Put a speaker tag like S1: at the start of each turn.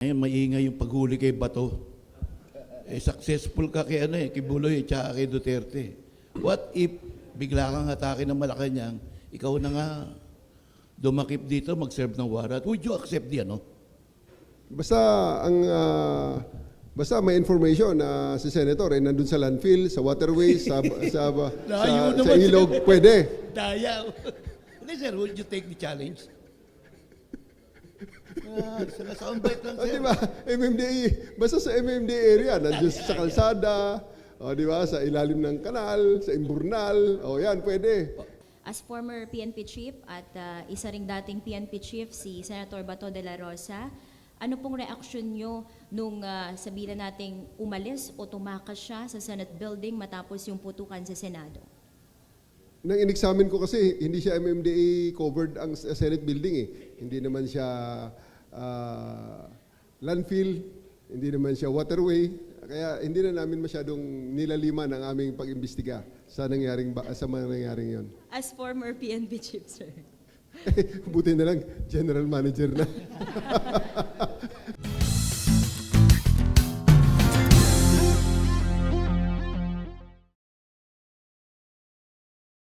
S1: Ngayon, maingay yung paghuli kay Bato. Successful ka kay, kay Buloy at kay Duterte. What if bigla kang atake ng Malacanang, ikaw na nga dumakip dito, mag-serve ng warrant? Would you accept di ano?
S2: Basta basta may information na si Senator ay nandun sa landfill, sa waterways, sa ilog, pwede.
S1: Daya. Hindi sir, would you take the challenge? Sa soundbite lang sir.
S2: Diba? MMDA, basta sa MMDA area, nandun sa kalsada, diba? Sa ilalim ng kanal, sa imburnal, yan, pwede.
S3: As former PNP chief at isa ring dating PNP chief si Senator Bato de la Rosa, ano pong reaksyon nyo nung sabihin nating umalis o tumakas siya sa Senate building matapos yung putukan sa Senado?
S2: Nang in-examine ko kasi, hindi siya MMDA covered ang Senate building eh. Hindi naman siya landfill, hindi naman siya waterway. Kaya hindi na namin masyadong nilaliman ang aming pag-imbestiga sa mga nangyaring yon.
S3: As former PNP chief, sir.
S2: Buti na lang, general manager na.